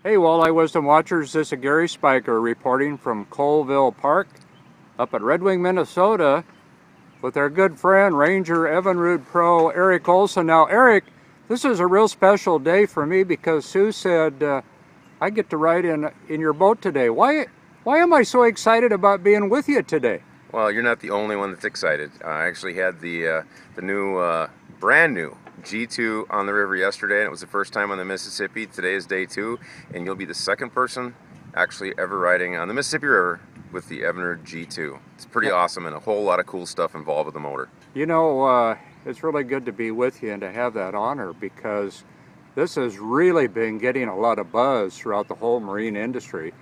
Hey, Walleye Wisdom Watchers, this is Gary Speicher reporting from Colville Park up at Red Wing, Minnesota with our good friend Ranger Evinrude Pro Eric Olson. Now, Eric, this is a real special day for me because Sue said I get to ride in your boat today. Why am I so excited about being with you today? Well, you're not the only one that's excited. I actually had the new, brand new G2 on the river yesterday, and it was the first time on the Mississippi. Today is day 2, and you'll be the second person actually ever riding on the Mississippi River with the Evinrude G2. It's pretty awesome, and a whole lot of cool stuff involved with the motor. You know, it's really good to be with you and to have that honor because this has really been getting a lot of buzz throughout the whole marine industry.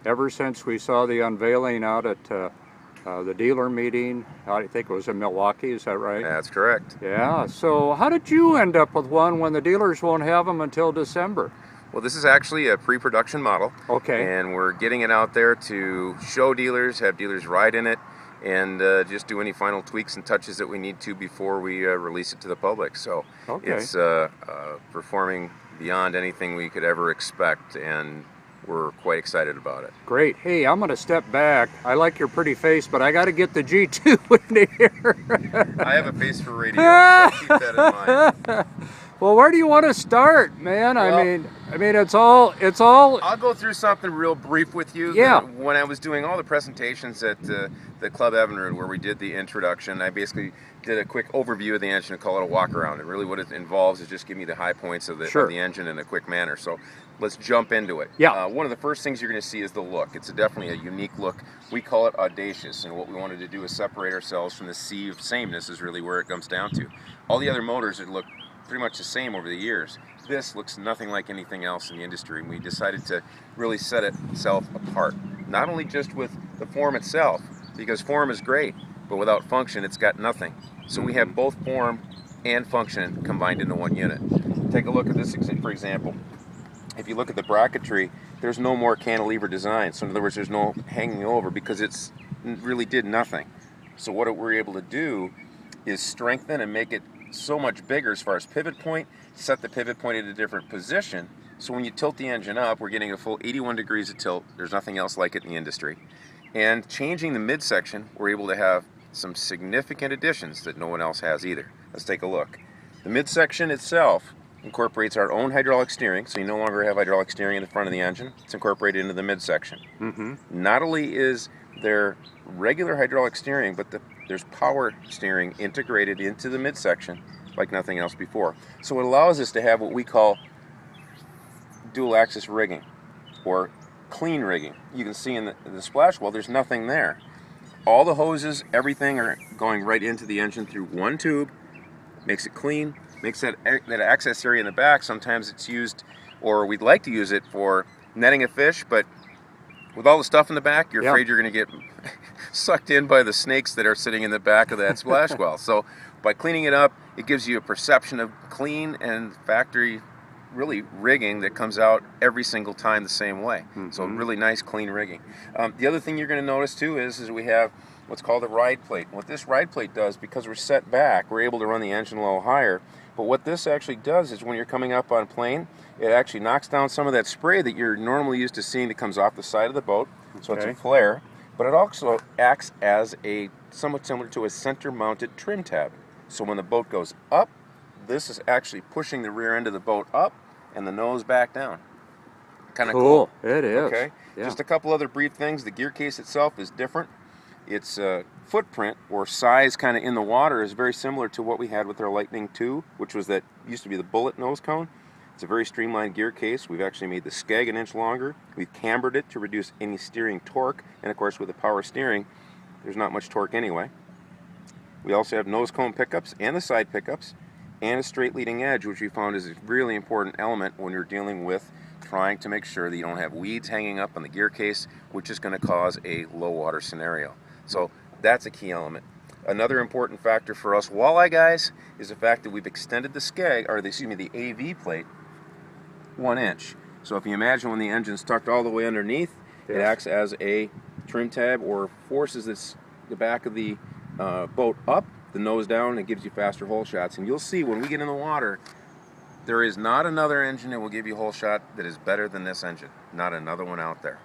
Ever since we saw the unveiling out at the dealer meeting, I think it was in Milwaukee, is that right? That's correct. Yeah, so how did you end up with one when the dealers won't have them until December? Well, this is actually a pre-production model. Okay. And we're getting it out there to show dealers, have dealers ride in it, and just do any final tweaks and touches that we need to before we release it to the public. So it's performing beyond anything we could ever expect, and we're quite excited about it. Great. Hey, I'm going to step back. I like your pretty face, but I got to get the G2 in here. I have a face for radio, so keep that in mind. Well, where do you want to start, man? Well, I mean, it's all. I'll go through something real brief with you. Yeah. When I was doing all the presentations at the Club Evinrude, where we did the introduction, I basically did a quick overview of the engine and call it a walk around. And really, what it involves is just give me the high points of the engine in a quick manner. So let's jump into it. Yeah. One of the first things you're going to see is the look. It's definitely a unique look. We call it audacious, and what we wanted to do is separate ourselves from the sea of sameness. Is really where it comes down to. All the other motors that look pretty much the same over the years. This looks nothing like anything else in the industry, and we decided to really set itself apart. Not only just with the form itself, because form is great, but without function it's got nothing. So we have both form and function combined into one unit. Take a look at this for example. If you look at the bracketry, there's no more cantilever design. So in other words, there's no hanging over because it really did nothing. So what we're able to do is strengthen and make it so much bigger as far as pivot point, set the pivot point at a different position. So when you tilt the engine up, we're getting a full 81 degrees of tilt. There's nothing else like it in the industry. And changing the midsection, we're able to have some significant additions that no one else has either. Let's take a look. The midsection itself incorporates our own hydraulic steering, so you no longer have hydraulic steering in the front of the engine. It's incorporated into the midsection. Not only is there regular hydraulic steering, but there's power steering integrated into the midsection like nothing else before. So it allows us to have what we call dual axis rigging or clean rigging. You can see in the splash well there's nothing there. All the hoses, everything are going right into the engine through one tube, makes it clean, makes that access area in the back. Sometimes it's used, or we'd like to use it for netting a fish, but with all the stuff in the back, you're afraid you're going to get sucked in by the snakes that are sitting in the back of that splash well. So by cleaning it up, it gives you a perception of clean and factory really rigging that comes out every single time the same way. So really nice clean rigging. The other thing you're going to notice too is we have what's called a ride plate. What this ride plate does, because we're set back, we're able to run the engine a little higher. But what this actually does is when you're coming up on plane, it actually knocks down some of that spray that you're normally used to seeing that comes off the side of the boat. So it's a flare. But it also acts as somewhat similar to a center-mounted trim tab. So when the boat goes up, this is actually pushing the rear end of the boat up and the nose back down. Kind of cool. It is. Okay. Yeah. Just a couple other brief things. The gear case itself is different. Its footprint or size kind of in the water is very similar to what we had with our Lightning II, which was used to be the bullet nose cone. It's a very streamlined gear case. We've actually made the skeg an inch longer. We've cambered it to reduce any steering torque. And of course with the power steering, there's not much torque anyway. We also have nose cone pickups and the side pickups and a straight leading edge, which we found is a really important element when you're dealing with trying to make sure that you don't have weeds hanging up on the gear case, which is going to cause a low water scenario. So that's a key element. Another important factor for us walleye guys is the fact that we've extended the skeg, or the AV plate, 1 inch. So if you imagine when the engine's tucked all the way underneath, it acts as a trim tab or forces the back of the boat up, the nose down, and it gives you faster hole shots. And you'll see when we get in the water, There is not another engine that will give you whole shot that is better than this engine. Not another one out there.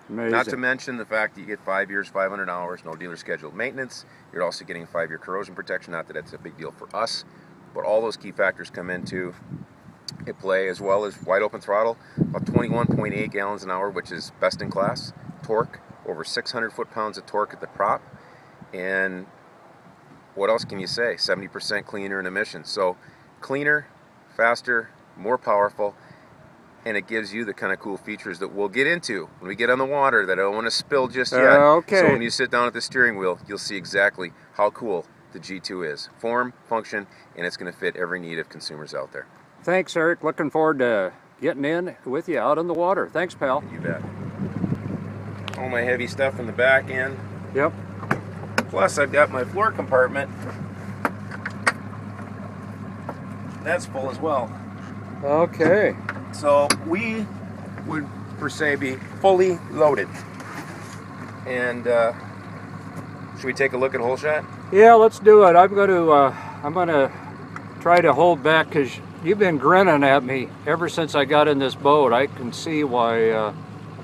Amazing. Not to mention the fact that you get 5 years, 500 hours, no dealer scheduled maintenance. You're also getting 5-year corrosion protection. Not that that's a big deal for us, but all those key factors come into play, as well as wide open throttle, about 21.8 gallons an hour, which is best in class. Torque, over 600 foot-pounds of torque at the prop. And what else can you say? 70% cleaner in emissions. So cleaner, faster, more powerful, and it gives you the kind of cool features that we'll get into when we get on the water that I don't want to spill just yet. Okay. So when you sit down at the steering wheel, you'll see exactly how cool the G2 is. Form, function, and it's going to fit every need of consumers out there. Thanks, Eric. Looking forward to getting in with you out on the water. Thanks, pal. You bet. All my heavy stuff in the back end. Yep. Plus, I've got my floor compartment. That's full as well. Okay. So we would, per se, be fully loaded. And should we take a look at whole shot? Yeah, let's do it. I'm gonna try to hold back because you've been grinning at me ever since I got in this boat. I can see why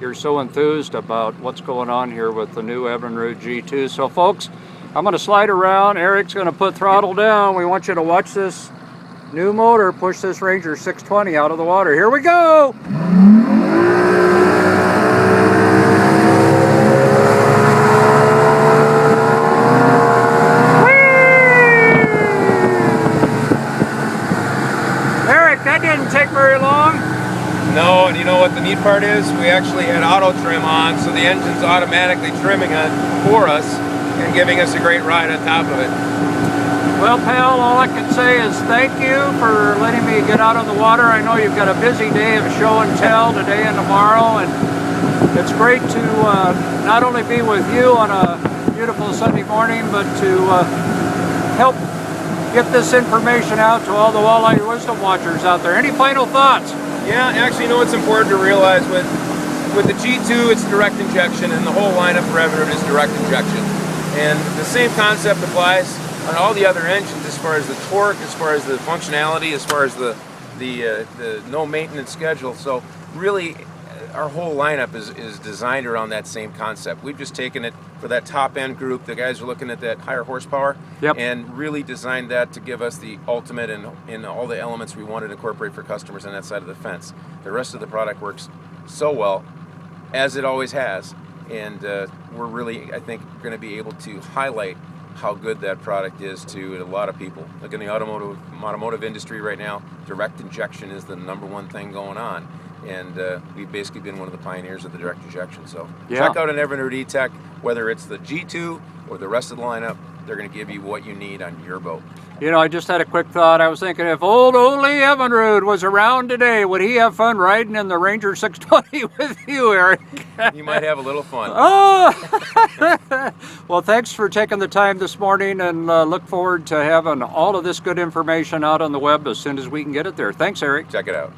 you're so enthused about what's going on here with the new Evinrude G2. So folks, I'm gonna slide around. Eric's gonna put throttle down. We want you to watch this new motor push this Ranger 620 out of the water. Here we go! Eric, that didn't take very long. No, and you know what the neat part is? We actually had auto trim on, so the engine's automatically trimming it for us and giving us a great ride on top of it. Well, pal, all I can say is thank you for letting me get out on the water. I know you've got a busy day of show and tell today and tomorrow, and it's great to not only be with you on a beautiful Sunday morning, but to help get this information out to all the walleye wisdom watchers out there. Any final thoughts? Yeah, actually, you know what's important to realize with the G2, it's direct injection, and the whole lineup for Evinrude is direct injection. And the same concept applies on all the other engines as far as the torque, as far as the functionality, as far as the no maintenance schedule. So really, our whole lineup is designed around that same concept. We've just taken it for that top end group. The guys are looking at that higher horsepower, and really designed that to give us the ultimate in all the elements we wanted to incorporate for customers on that side of the fence. The rest of the product works so well, as it always has, and we're really, I think, going to be able to highlight how good that product is to a lot of people. Look, in the automotive industry right now, direct injection is the #1 thing going on. And we've basically been one of the pioneers of the direct injection. So check out an Evinrude E-Tech, whether it's the G2 or the rest of the lineup. They're going to give you what you need on your boat. You know, I just had a quick thought. I was thinking, if old Ole Evinrude was around today, would he have fun riding in the Ranger 620 with you, Eric? You might have a little fun. Oh! Well, thanks for taking the time this morning, and look forward to having all of this good information out on the web as soon as we can get it there. Thanks, Eric. Check it out.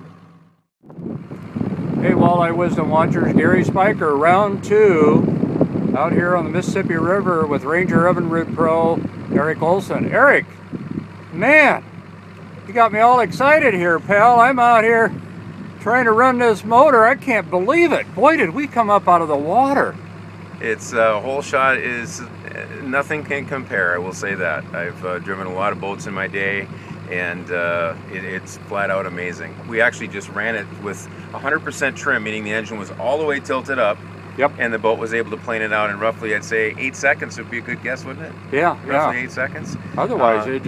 Hey, Walleye Wisdom watchers, Gary Speicher, round 2, out here on the Mississippi River with Ranger Evinrude Pro, Eric Olson. Eric, man, you got me all excited here, pal. I'm out here trying to run this motor. I can't believe it. Boy, did we come up out of the water. It's whole shot is nothing can compare, I will say that. I've driven a lot of boats in my day, and it's flat out amazing. We actually just ran it with 100% trim, meaning the engine was all the way tilted up. Yep. And the boat was able to plane it out in roughly, I'd say, 8 seconds would be a good guess, wouldn't it? Yeah, roughly 8 seconds. Otherwise, it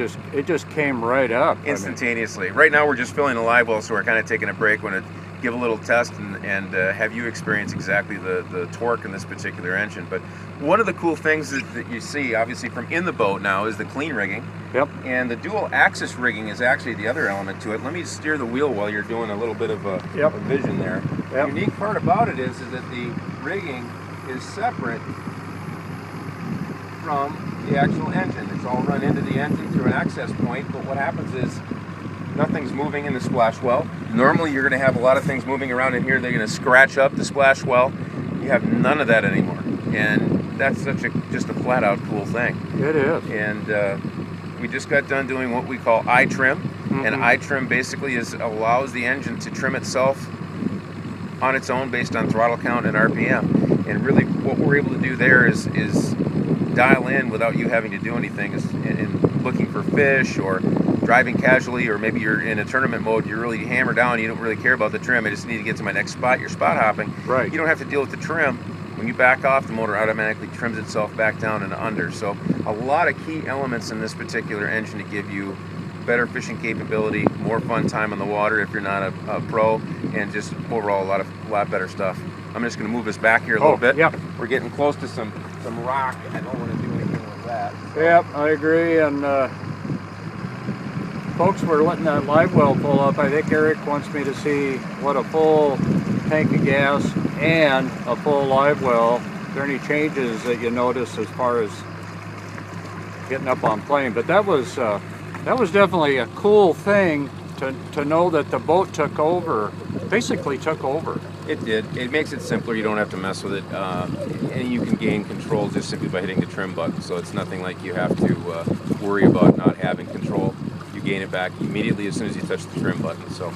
just came right up. Instantaneously. Right now, we're just filling the live well, so we're kind of taking a break. We're going to give a little test and have you experience exactly the torque in this particular engine. But one of the cool things that you see, obviously, from in the boat now is the clean rigging. Yep. And the dual axis rigging is actually the other element to it. Let me steer the wheel while you're doing a little bit of a vision there. Yep. The unique part about it is that the rigging is separate from the actual engine. It's all run into the engine through an access point, but what happens is nothing's moving in the splash well. Normally you're going to have a lot of things moving around in here. They're going to scratch up the splash well. You have none of that anymore, and that's just a flat out cool thing. It is. And we just got done doing what we call eye trim. And iTrim basically allows the engine to trim itself on its own based on throttle count and RPM. And really what we're able to do there is dial in without you having to do anything, is in looking for fish or driving casually, or maybe you're in a tournament mode, you're really hammered down, you don't really care about the trim, I just need to get to my next spot, you're spot hopping. Right. You don't have to deal with the trim. When you back off, the motor automatically trims itself back down and under. So a lot of key elements in this particular engine to give you better fishing capability, more fun time on the water if you're not a pro, and just overall a lot better stuff. I'm just going to move us back here a little bit. Yep. We're getting close to some rock, and I don't want to do anything with that. So. Yep, I agree. And folks, we're letting that live well pull up. I think Eric wants me to see what a full tank of gas and a full live well. Are there any changes that you notice as far as getting up on plane? But that was definitely a cool thing to know that the boat took over, basically took over. It did. It makes it simpler. You don't have to mess with it, and you can gain control just simply by hitting the trim button. So it's nothing like you have to worry about not having control. You gain it back immediately as soon as you touch the trim button. So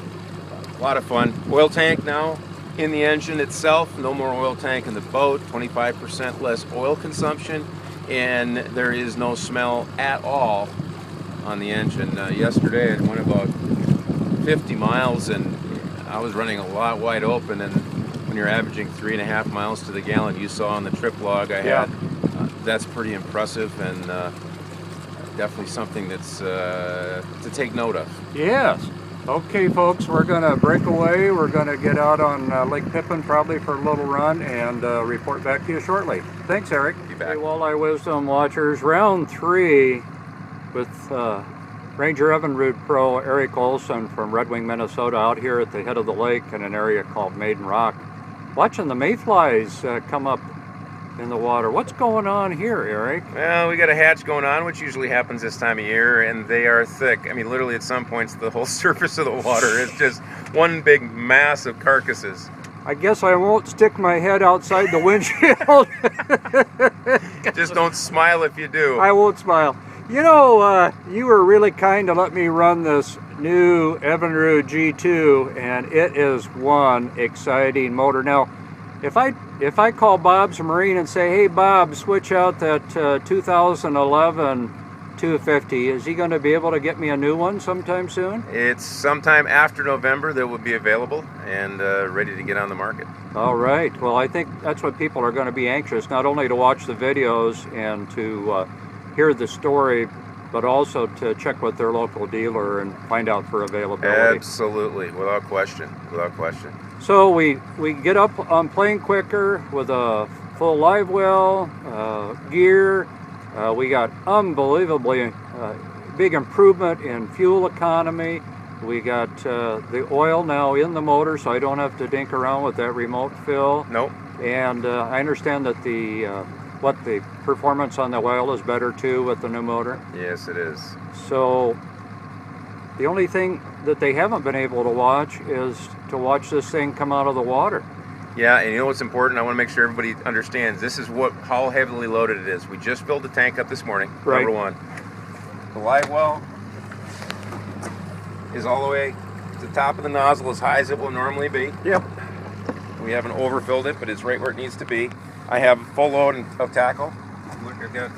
a lot of fun. Oil tank now in the engine itself. No more oil tank in the boat. 25% less oil consumption, and there is no smell at all on the engine. Yesterday I went about 50 miles and I was running a lot wide open, and when you're averaging 3.5 miles to the gallon, you saw on the trip log I had, that's pretty impressive, and definitely something that's to take note of. Yes. Okay, folks, we're going to break away. We're going to get out on Lake Peppin probably for a little run and report back to you shortly. Thanks, Eric. Be back. Hey, Walleye Wisdom watchers, round 3 with Ranger Evinrude Pro Eric Olson from Red Wing, Minnesota, out here at the head of the lake in an area called Maiden Rock, watching the mayflies come up in the water. What's going on here, Eric? Well, we got a hatch going on, which usually happens this time of year, and they are thick. I mean, literally at some points the whole surface of the water is just one big mass of carcasses. I guess I won't stick my head outside the windshield. Just don't smile if you do. I won't smile. You know, you were really kind to let me run this new Evinrude G2, and it is one exciting motor. Now, if I call Bob's Marine and say, hey Bob, switch out that 2011 250, is he going to be able to get me a new one sometime soon? It's sometime after November that will be available and ready to get on the market. All right. Well, I think that's what people are going to be anxious, not only to watch the videos and to hear the story, but also to check with their local dealer and find out for availability. Absolutely, without question, without question. So we get up on plane quicker with a full live well, gear. We got unbelievably big improvement in fuel economy. We got the oil now in the motor, so I don't have to dink around with that remote fill. Nope. And I understand that the performance on the oil is better too with the new motor. Yes, it is. So the only thing that they haven't been able to watch is to watch this thing come out of the water. Yeah, and you know what's important? I want to make sure everybody understands this is how heavily loaded it is. We just filled the tank up this morning, right. Number one. The live well is all the way to the top of the nozzle, as high as it will normally be. Yep. We haven't overfilled it, but it's right where it needs to be. I have full load of tackle. Look, I've got